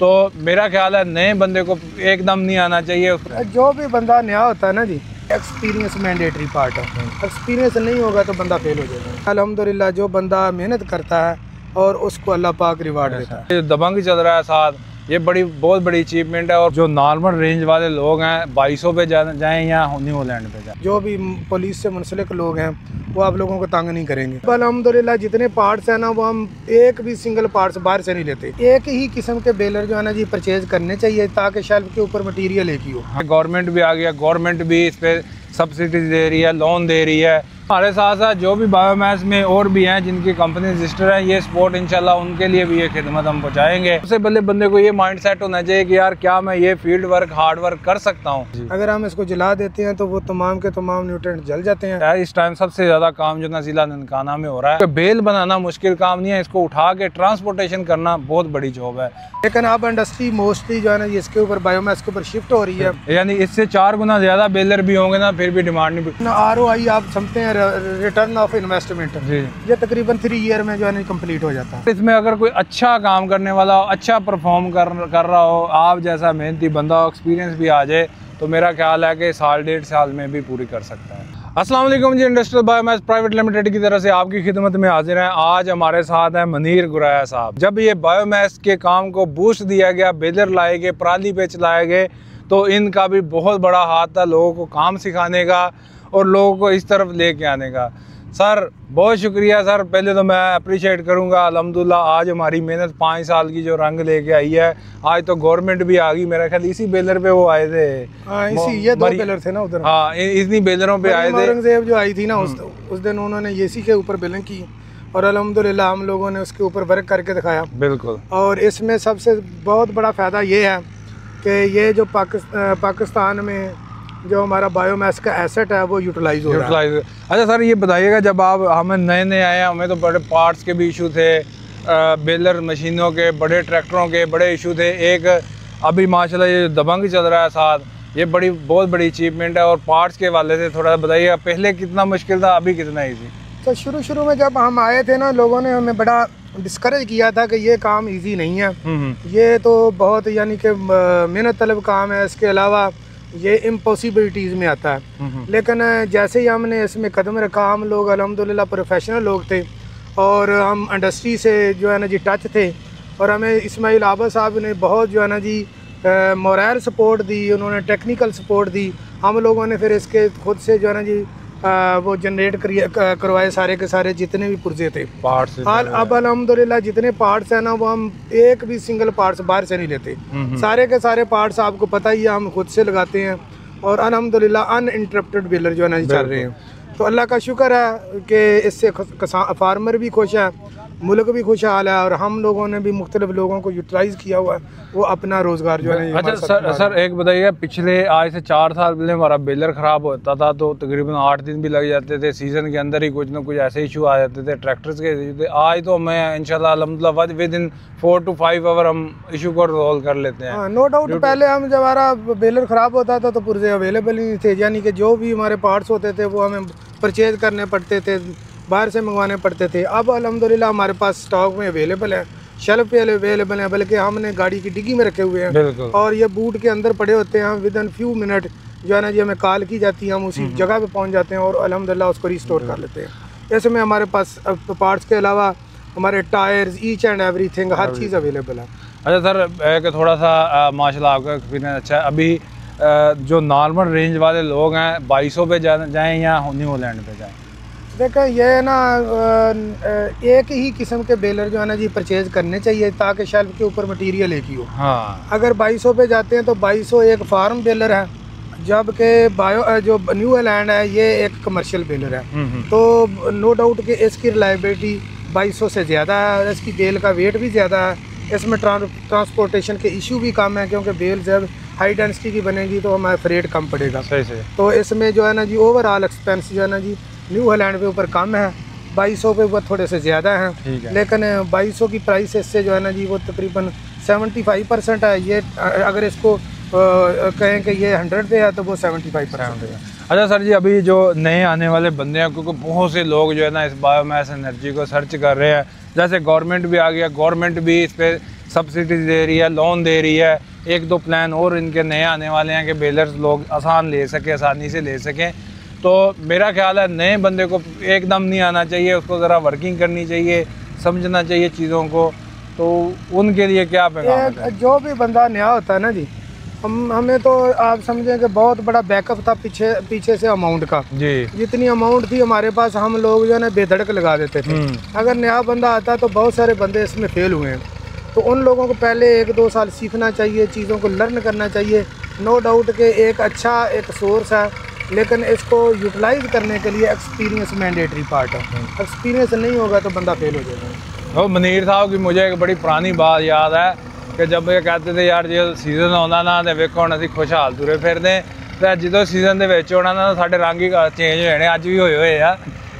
तो मेरा ख्याल है नए बंदे को एकदम नहीं आना चाहिए। जो भी बंदा नया होता है ना जी, एक्सपीरियंस मैंडेटरी पार्ट है। एक्सपीरियंस नहीं होगा तो बंदा फेल हो जाएगा। अल्हम्दुलिल्लाह जो बंदा मेहनत करता है और उसको अल्लाह पाक रिवार्ड देता है। दबंग चल रहा है साथ, ये बहुत बड़ी अचीवमेंट है। और जो नॉर्मल रेंज वाले लोग हैं 2200 पे जाएँ या न्यू हॉलैंड पे जाएँ। जो भी पुलिस से मुंसलिक लोग हैं वो आप लोगों को तंग नहीं करेंगे। अल्हम्दुलिल्लाह जितने पार्ट्स हैं ना वो हम एक भी सिंगल पार्ट्स बाहर से नहीं लेते। एक ही किस्म के बेलर जो है ना जी परचेज करने चाहिए ताकि शेल्फ के ऊपर मटीरियल एक ही हो। गवर्नमेंट भी आ गया, गवर्नमेंट भी इस पे सब्सिडी दे रही है, लोन दे रही है। हमारे साथ साथ जो भी बायोमास में और भी हैं जिनकी कंपनी रजिस्टर है, ये सपोर्ट इंशाल्लाह उनके लिए भी ये खिदमत हम पहुँचाएंगे। सबसे पहले बंदे को ये माइंड सेट होना चाहिए कि यार क्या मैं ये फील्ड वर्क हार्ड वर्क कर सकता हूँ। अगर हम इसको जला देते हैं तो वो तमाम के तमाम न्यूट्रिएंट जल जाते हैं। इस टाइम सबसे ज्यादा काम जो ना जिला ननकाना में हो रहा है। बेल बनाना मुश्किल काम नहीं है, इसको उठा के ट्रांसपोर्टेशन करना बहुत बड़ी जॉब है। लेकिन अब इंडस्ट्री मोस्टली जो है ना इसके ऊपर बायोमास के ऊपर शिफ्ट हो रही है, यानी इससे 4 गुना ज्यादा बेलर भी होंगे ना फिर भी डिमांड नहीं। ROI आप समझते हैं, रिटर्न ऑफ इन्वेस्टमेंट, ये तकरीबन 3 ईयर में जो है कंप्लीट हो जाता है। इसमें अगर कोई अच्छा काम करने वाला हो, अच्छा परफॉर्म कर रहा हो, आप जैसा मेहनती बंदा हो, एक्सपीरियंस भी आ जाए तो मेरा ख्याल है कि 1.5 साल में भी पूरी कर सकता है। अस्सलाम वालेकुम जी, इंडस्ट्रियल बायोमास प्राइवेट लिमिटेड की तरफ से आपकी खिदमत में हाजिर हैं। आज हमारे साथ हैं मनीर गुराया साहब। जब ये बायोमास के काम को बूस्ट दिया गया, बेलर लाए गए, पराली पे चलाए गए, तो इनका भी बहुत बड़ा हाथ था लोगों को काम सिखाने का और लोगों को इस तरफ लेके आने का। सर बहुत शुक्रिया सर, पहले तो मैं अप्रिशिएट करूंगा। अल्हम्दुलिल्लाह आज हमारी मेहनत 5 साल की जो रंग लेके आई है, आज तो गवर्नमेंट भी आ गई। मेरा ख्याल इसी बेलर पे वो आए थे। ये 2 बेलर थे ना उधर। हाँ, इतनी बेलरों पे आए थे। औरंगजेब जो आई थी ना उस दिन उन्होंने इसी के ऊपर बेलन की और अल्हम्दुलिल्लाह हम लोगों ने उसके ऊपर वर्क करके दिखाया। बिल्कुल। और इसमें सबसे बहुत बड़ा फ़ायदा ये है कि ये जो पाकिस्तान में जो हमारा बायोमास का एसेट है वो यूटिलाइज हो रहा है। अच्छा सर ये बताइएगा, जब आप हमें नए आए, हमें तो बड़े पार्ट्स के भी इशू थे, बेलर मशीनों के, बड़े ट्रैक्टरों के बड़े इशू थे। एक अभी माशाल्लाह ये दबंग चल रहा है साथ, ये बहुत बड़ी अचीवमेंट है। और पार्ट्स के वाले से थोड़ा बताइएगा, पहले कितना मुश्किल था, अभी कितना ईजी? तो शुरू में जब हम आए थे ना, लोगों ने हमें बड़ा डिस्करेज किया था कि ये काम इजी नहीं है, ये तो बहुत यानी कि मेहनत तलब काम है, इसके अलावा ये इम्पॉसिबिलिटीज़ में आता है। लेकिन जैसे ही हमने इसमें कदम रखा, हम लोग अल्हम्दुलिल्लाह प्रोफेशनल लोग थे और हम इंडस्ट्री से जो है ना जी टच थे, और हमें इस्माइल आबा साहब ने बहुत जो है ना जी मोरल सपोर्ट दी, उन्होंने टेक्निकल सपोर्ट दी। हम लोगों ने फिर इसके खुद से जो है ना जी वो जनरेट करवाए सारे के सारे जितने भी पुर्जे थे पार्ट्स। अब अल्हम्दुलिल्लाह जितने पार्ट्स हैं ना वो हम एक भी सिंगल पार्ट्स बाहर से नहीं लेते। सारे के सारे पार्ट्स आपको पता ही है हम खुद से लगाते हैं और अल्हम्दुलिल्लाह अनइंटरप्टेड बेलर जो है ना चल रहे हैं। तो अल्लाह का शुक्र है कि इससे फार्मर भी खुश है, मुल्क भी खुशहाल है, और हम लोगों ने भी मुख्तलिफ लोगों को यूटिलाइज किया हुआ है, वो अपना रोज़गार जो है। अच्छा सर एक बताइए, पिछले आज से 4 साल पहले हमारा बेलर ख़राब होता था तो तकरीबन 8 दिन भी लग जाते थे, सीज़न के अंदर ही कुछ ना कुछ ऐसे इशू आ जाते थे, ट्रैक्टर्स के इशू थे। आज तो मैं इंशाल्लाह अल्हम्दुलिल्लाह विद इन 4 to 5 आवर हम इशू को रिजॉल्व कर लेते हैं। नो डाउट, पहले हम जब हमारा बेलर ख़राब होता था तो पुर्जे अवेलेबल ही नहीं थे, यानी कि जो भी हमारे पार्ट्स होते थे वो हमें परचेज करने पड़ते थे, बाहर से मंगवाने पड़ते थे। अब अल्हम्दुलिल्लाह हमारे पास स्टॉक में अवेलेबल है, शेल्फ पे अवेलेबल है, बल्कि हमने गाड़ी की डिग्गी में रखे हुए हैं और ये बूट के अंदर पड़े होते हैं। विद इन फ्यू मिनट जो है ना जी हमें कॉल की जाती है, हम उसी जगह पे पहुंच जाते हैं और अल्हम्दुलिल्लाह उसको रिस्टोर कर लेते हैं। इसमें हमारे पास पार्ट्स के अलावा हमारे tyres, each and everything, her cheese available है। अच्छा सर थोड़ा सा माशाल्लाह आपका एक्सपीरियंस अच्छा है। अभी जो नॉर्मल रेंज वाले लोग हैं 2200 पे जाएँ या न्यू हॉलैंड पे जाएँ? देखें ये ना एक ही किस्म के बेलर जो है ना जी परचेज करने चाहिए ताकि शेल्फ के ऊपर मटेरियल एक ही हो। हाँ। अगर 2200 पे जाते हैं तो 2200 एक फार्म बेलर है, जबकि जो न्यू हॉलैंड है ये एक कमर्शियल बेलर है। तो नो डाउट कि इसकी रिलायबिलिटी 2200 से ज़्यादा है और इसकी बेल का वेट भी ज़्यादा है। इसमें ट्रांसपोर्टेशन के इशू भी कम है, क्योंकि बेल जब हाई डेंसिटी की बनेगी तो हमारा फ्रेट कम पड़ेगा। सही। तो इसमें जो है ना जी ओवरऑल एक्सपेंस जो है ना जी न्यू हॉलैंड पे ऊपर कम है, 2200 पे ऊपर थोड़े से ज़्यादा हैं। लेकिन 2200 की प्राइस इससे जो है ना जी वो तकरीबन 75% है। ये अगर इसको कहें कि ये 100 पे है तो वो 75% है। अच्छा सर जी, अभी जो नए आने वाले बंदे हैं, क्योंकि बहुत से लोग जो है ना इस बायोमास एनर्जी को सर्च कर रहे हैं, जैसे गवर्नमेंट भी आ गया, गवर्नमेंट भी इस पर सब्सिडीज दे रही है, लोन दे रही है। एक दो प्लान और इनके नए आने वाले हैं कि बेलर्स लोग आसानी से ले सकें। तो मेरा ख्याल है नए बंदे को एकदम नहीं आना चाहिए, उसको ज़रा वर्किंग करनी चाहिए, समझना चाहिए चीज़ों को। तो उनके लिए क्या पैगाम है? जो भी बंदा नया होता है ना जी, हमें तो आप समझें कि बहुत बड़ा बैकअप था पीछे से अमाउंट का जी। जितनी अमाउंट थी हमारे पास, हम लोग जो है ना बेधड़क लगा देते थे। अगर नया बंदा आता तो बहुत सारे बंदे इसमें फेल हुए हैं, तो उन लोगों को पहले 1-2 साल सीखना चाहिए, चीज़ों को लर्न करना चाहिए। नो डाउट के एक अच्छा एक सोर्स है, लेकिन इसको यूटिलाइज करने के लिए एक्सपीरियंस मैंडेटरी पार्ट है। एक्सपीरियंस नहीं होगा तो बंदा फेल हो जाएगा। तो मनीर साहब की मुझे एक बड़ी पुरानी बात याद है कि जब ये कहते थे यार जो सीजन आना ना तो वेखो हम अभी खुशहाल तुरे फिरते, तो जो सीजन के होना ना साढ़े रंग ही चेंज होने अज भी होए हैं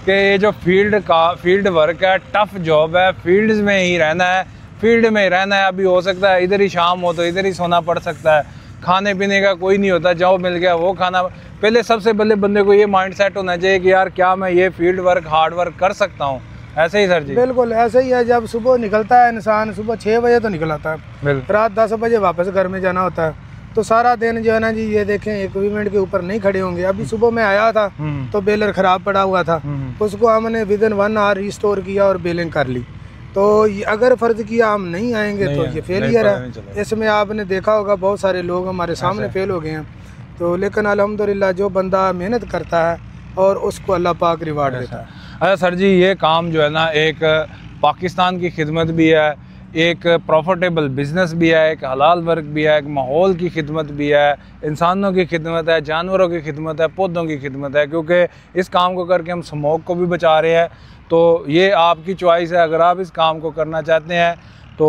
कि ये जो फील्ड वर्क है, टफ जॉब है, फील्ड में ही रहना है, फील्ड में ही रहना है। अभी हो सकता है इधर ही शाम हो तो इधर ही सोना पड़ सकता है, खाने पीने का कोई नहीं होता, जाओ मिल गया वो खाना। पहले सबसे पहले बंदे को ये माइंड सेट होना चाहिए कि यार क्या मैं ये फील्ड वर्क हार्ड वर्क कर सकता हूँ। ऐसे ही सर जी? बिल्कुल ऐसे ही है। जब सुबह निकलता है इंसान, सुबह 6 बजे तो निकल आता है, रात 10 बजे वापस घर में जाना होता है। तो सारा दिन जो है ना जी, ये देखें इक्विपमेंट के ऊपर नहीं खड़े होंगे। अभी सुबह में आया था तो बेलर ख़राब पड़ा हुआ था, उसको हमने विदिन 1 आवर रिस्टोर किया और बेलिंग कर ली। तो अगर फ़र्ज़ किया हम नहीं आएंगे तो ये फेलियर है। इसमें आपने देखा होगा बहुत सारे लोग हमारे सामने फेल हो गए हैं। तो लेकिन अल्हम्दुलिल्लाह जो बंदा मेहनत करता है और उसको अल्लाह पाक रिवार्ड देता है। अच्छा सर जी, ये काम जो है ना एक पाकिस्तान की खिदमत भी है, एक प्रॉफिटेबल बिज़नेस भी है, एक हलाल वर्क भी है, एक माहौल की खिदमत भी है, इंसानों की खिदमत है, जानवरों की खिदमत है, पौधों की खिदमत है। क्योंकि इस काम को करके हम स्मोक को भी बचा रहे हैं। तो ये आपकी चॉइस है, अगर आप इस काम को करना चाहते हैं तो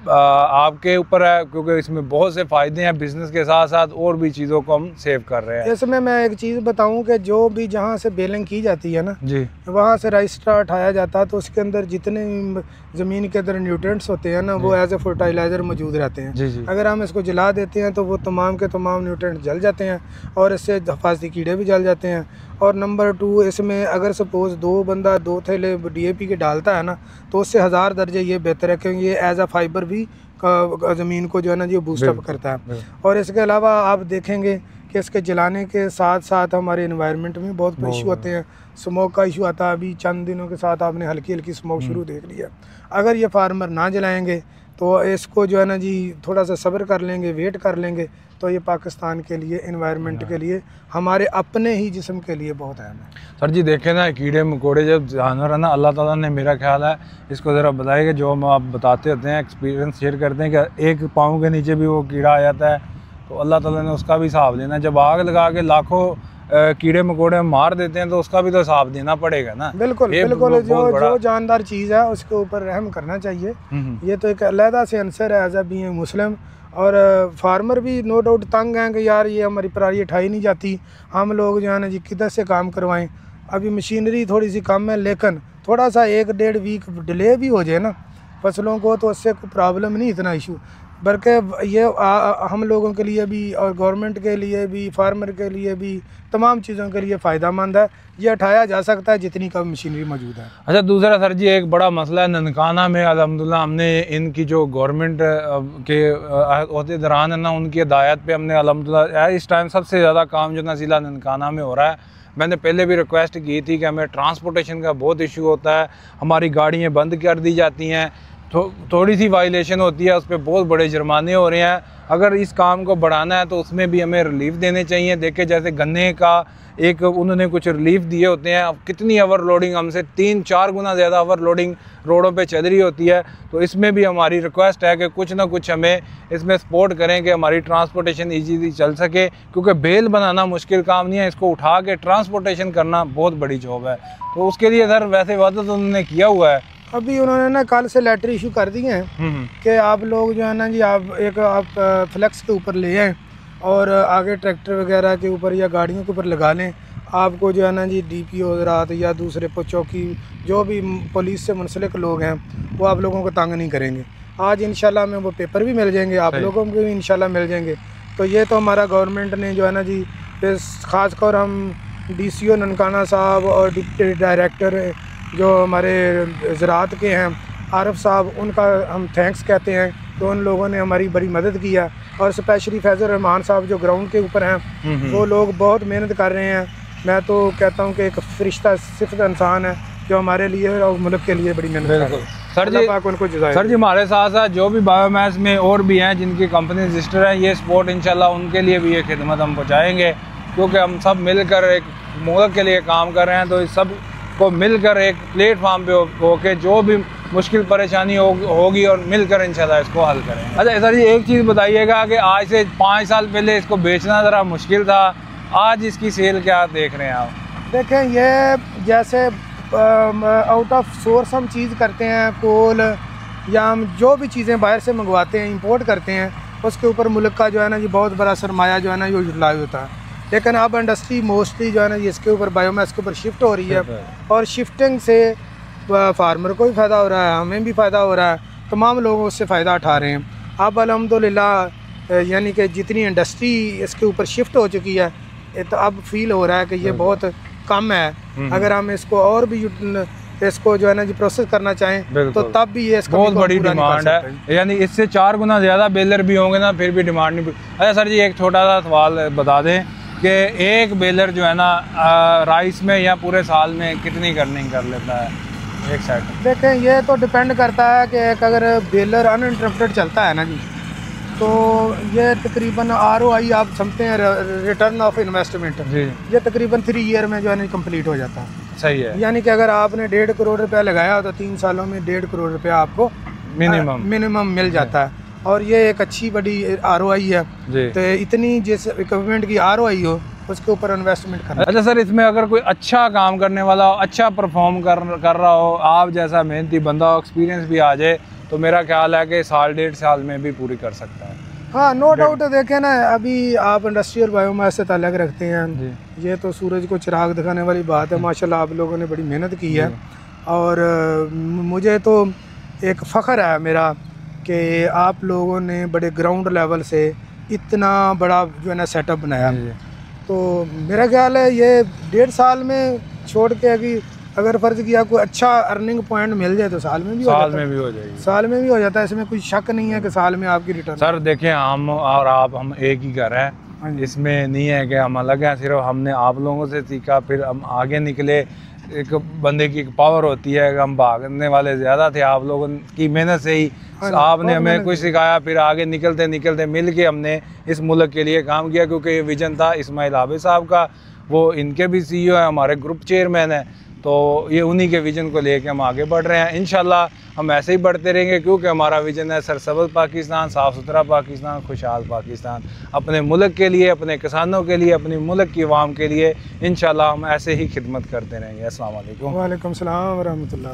आपके ऊपर है, क्योंकि इसमें बहुत से फ़ायदे हैं। बिज़नेस के साथ साथ और भी चीज़ों को हम सेव कर रहे हैं। इसमें मैं एक चीज़ बताऊं कि जो भी जहां से बेलिंग की जाती है ना जी, वहां से राइस्टा उठाया जाता है, तो उसके अंदर जितने ज़मीन के अंदर न्यूट्रिएंट्स होते हैं ना, वो एज ए फर्टिलाइज़र मौजूद रहते हैं जी। अगर हम इसको जला देते हैं तो वो तमाम के तमाम न्यूट्रिएंट्स जल जाते हैं और इससे हिफाजती कीड़े भी जल जाते हैं। और नंबर 2, इसमें अगर सपोज़ 2 बंदा 2 थैले DAP के डालता है ना, तो उससे 1000 दर्जे ये बेहतर है, क्योंकि ये एज अ फाइबर भी ज़मीन को जो है ना जी बूस्टअप करता है। और इसके अलावा आप देखेंगे कि इसके जलाने के साथ साथ हमारे इन्वायरमेंट में बहुत इशू होते हैं। स्मोक का इशू आता है। अभी चंद दिनों के साथ आपने हल्की हल्की स्मोक शुरू देख लिया। अगर ये फार्मर ना जलाएंगे तो इसको जो है ना जी थोड़ा सा सब्र कर लेंगे, वेट कर लेंगे, तो ये पाकिस्तान के लिए, इन्वायरमेंट के लिए, हमारे अपने ही जिस्म के लिए बहुत अहम है। सर जी देखें ना, कीड़े मकोड़े जब जानवर है ना, अल्लाह ताला ने, मेरा ख्याल है इसको ज़रा बताइए, जो हम आप बताते होते हैं, एक्सपीरियंस शेयर करते हैं कि एक पाँव के नीचे भी वो कीड़ा आ जाता है, तो अल्लाह ताला ने उसका भी हिसाब लेना। जब आग लगा के लाखों कीड़े मकोड़े मार देते हैं तो उसका भी तो हिसाब देना पड़ेगा ना। बिल्कुल बिल्कुल। जो जानदार चीज़ है उसके ऊपर रहम करना चाहिए। ये तो एक अलहदा से आंसर है एज अ बीइंग मुस्लिम। और फार्मर भी नो डाउट तंग हैं कि यार ये हमारी पराली उठाई नहीं जाती, हम लोग जो है ना जी किधर से काम करवाएं। अभी मशीनरी थोड़ी सी कम है, लेकिन थोड़ा सा 1-1.5 वीक डिले भी हो जाए ना फसलों को, तो उससे कोई प्रॉब्लम नहीं, इतना इशू। बल्कि ये हम लोगों के लिए भी और गवर्नमेंट के लिए भी, फार्मर के लिए भी, तमाम चीज़ों के लिए फ़ायदा मंद है। ये उठाया जा सकता है जितनी कम मशीनरी मौजूद है। अच्छा, दूसरा सर जी एक बड़ा मसला है ननकाना में। अल्हम्दुलिल्लाह हमने इनकी जो गवर्नमेंट के अहदेदारान दौरान है ना, उनकी हिदायत पे हमने अल्हम्दुलिल्लाह इस टाइम सबसे ज़्यादा काम जो ना ज़िला ननकाना में हो रहा है। मैंने पहले भी रिक्वेस्ट की थी कि हमें ट्रांसपोर्टेशन का बहुत इशू होता है, हमारी गाड़ियाँ बंद कर दी जाती हैं, थोड़ी सी वायलेशन होती है, उस पर बहुत बड़े जुर्माने हो रहे हैं। अगर इस काम को बढ़ाना है तो उसमें भी हमें रिलीफ देने चाहिए। देखे जैसे गन्ने का एक उन्होंने कुछ रिलीफ दिए होते हैं, अब कितनी ओवरलोडिंग, हमसे 3-4 गुना ज़्यादा ओवरलोडिंग रोडों पे चल रही होती है। तो इसमें भी हमारी रिक्वेस्ट है कि कुछ ना कुछ हमें इसमें सपोर्ट करें कि हमारी ट्रांसपोर्टेशन ईजीली चल सके, क्योंकि बेल बनाना मुश्किल काम नहीं है, इसको उठा के ट्रांसपोर्टेशन करना बहुत बड़ी जॉब है। तो उसके लिए सर वैसे वादा तो उन्होंने किया हुआ है। अभी उन्होंने ना कल से लेटर इशू कर दिए हैं कि आप लोग जो है ना जी आप फ्लेक्स के ऊपर ले आएँ और आगे ट्रैक्टर वगैरह के ऊपर या गाड़ियों के ऊपर लगा लें। आपको जो है ना जी DPO हज़रात या दूसरे चौकी जो भी पुलिस से मुंसलिक लोग हैं वो आप लोगों को तंग नहीं करेंगे। आज इंशाल्लाह हमें वो पेपर भी मिल जाएंगे, आप लोगों को भी इंशाल्लाह मिल जाएंगे। तो ये तो हमारा गवर्नमेंट ने जो है ना जी, ख़ासकर हम DCO ननकाना साहब और डिप्टी डायरेक्टर जो हमारे ज़राअत के हैं आरफ साहब, उनका हम थैंक्स कहते हैं तो उन लोगों ने हमारी बड़ी मदद की है। और स्पेशली फैज़ल रहमान साहब जो ग्राउंड के ऊपर हैं, वो लोग बहुत मेहनत कर रहे हैं। मैं तो कहता हूँ कि एक फरिश्ता सिफत इंसान है जो हमारे लिए और मुल्क के लिए बड़ी मेहनत कर रहे हैं। सर जी हमारे साथ साथ जो भी बायोमास में और भी हैं जिनकी कंपनी रजिस्टर है, ये सपोर्ट इंशाल्लाह उनके लिए भी ये खिदमत हम पहुँचाएँगे, क्योंकि हम सब मिलकर एक मुल्क के लिए काम कर रहे हैं। तो इस सब को मिलकर एक प्लेटफार्म पे होके जो भी मुश्किल परेशानी होगी और मिलकर इंशाल्लाह इसको हल करें। अच्छा सर जी एक चीज़ बताइएगा कि आज से 5 साल पहले इसको बेचना ज़रा मुश्किल था, आज इसकी सेल क्या देख रहे हैं आप? देखें, ये जैसे आउट ऑफ सोर्स हम चीज़ करते हैं, कोल या हम जो भी चीज़ें बाहर से मंगवाते हैं, इंपोर्ट करते हैं, उसके ऊपर मुल्क का जो है ना, ये बहुत बड़ा सरमाया जो है ना, ये यूटिलाइज होता है। लेकिन अब इंडस्ट्री मोस्टली जो है ना, इसके ऊपर बायोमास के ऊपर शिफ्ट हो रही है, और शिफ्टिंग से फार्मर को भी फ़ायदा हो रहा है, हमें भी फ़ायदा हो रहा है, तमाम लोग उससे फ़ायदा उठा रहे हैं। अब अल्हम्दुलिल्लाह यानी कि जितनी इंडस्ट्री इसके ऊपर शिफ्ट हो चुकी है, तो अब फील हो रहा है कि ये बहुत कम है। अगर हम इसको और भी इसको जो है ना जी प्रोसेस करना चाहें तो तब भी ये बहुत बड़ी डिमांड है, यानी इससे 4 गुना ज़्यादा बेलर भी होंगे ना, फिर भी डिमांड नहीं। अच्छा सर जी एक छोटा सा सवाल बता दें कि एक बेलर जो है ना राइस में या पूरे साल में कितनी अर्निंग कर लेता है एक साइड? देखें, ये तो डिपेंड करता है कि अगर बेलर अनइंटरप्टेड चलता है ना जी, तो ये तकरीबन ROI आप समझते हैं, रिटर्न ऑफ इन्वेस्टमेंट, ये तकरीबन 3 ईयर में जो है ना कंप्लीट हो जाता है। सही है, यानी कि अगर आपने 1.5 करोड़ रुपया लगाया तो 3 सालों में 1.5 करोड़ रुपया आपको मिनिमम मिल जाता है। और ये एक अच्छी बड़ी ROI है। तो इतनी जिस इक्विपमेंट की ROI हो उसके ऊपर इन्वेस्टमेंट करना। अच्छा सर, इसमें अगर कोई अच्छा काम करने वाला हो, अच्छा परफॉर्म कर रहा हो, आप जैसा मेहनती बंदा हो, एक्सपीरियंस भी आ जाए, तो मेरा ख्याल है कि 1.5 साल में भी पूरी कर सकता है। हाँ, नो डाउट। देखें ना, अभी आप इंडस्ट्रियल बायोमास से ताल्लुक़ रखते हैं, ये तो सूरज को चिराग दिखाने वाली बात है। माशाल्लाह आप लोगों ने बड़ी मेहनत की है, और मुझे तो एक फ़ख्र है मेरा कि आप लोगों ने बड़े ग्राउंड लेवल से इतना बड़ा जो है ना सेटअप बनाया। तो मेरा ख्याल है ये 1.5 साल में छोड़ के अगर फ़र्ज़ किया कोई अच्छा अर्निंग पॉइंट मिल जाए तो साल में भी हो जाता है। इसमें कोई शक नहीं है कि साल में आपकी रिटर्न। सर देखें, हम और हम एक ही घर हैं, इसमें नहीं है कि हम अलग हैं। सिर्फ हमने आप लोगों से सीखा, फिर हम आगे निकले। एक बंदे की एक पावर होती है, हम भागने वाले ज़्यादा थे, आप लोगों की मेहनत से ही आपने हमें कुछ सिखाया, फिर आगे निकलते निकलते मिल के हमने इस मुल्क के लिए काम किया। क्योंकि ये विजन था इस्माइल आबिद साहब का, वो इनके भी CEO हैं, हमारे ग्रुप चेयरमैन हैं। तो ये उन्हीं के विज़न को लेके हम आगे बढ़ रहे हैं। इंशाल्लाह हम ऐसे ही बढ़ते रहेंगे, क्योंकि हमारा विज़न है सरसब्ज़ पाकिस्तान, साफ़ सुथरा पाकिस्तान, खुशहाल पाकिस्तान। अपने मुल्क के लिए, अपने किसानों के लिए, अपने मुल्क की आवाम के लिए इंशाल्लाह हम ऐसे ही खिदमत करते रहेंगे। अस्सलाम वालेकुम। वालेकुम सलाम व रहमतुल्लाह।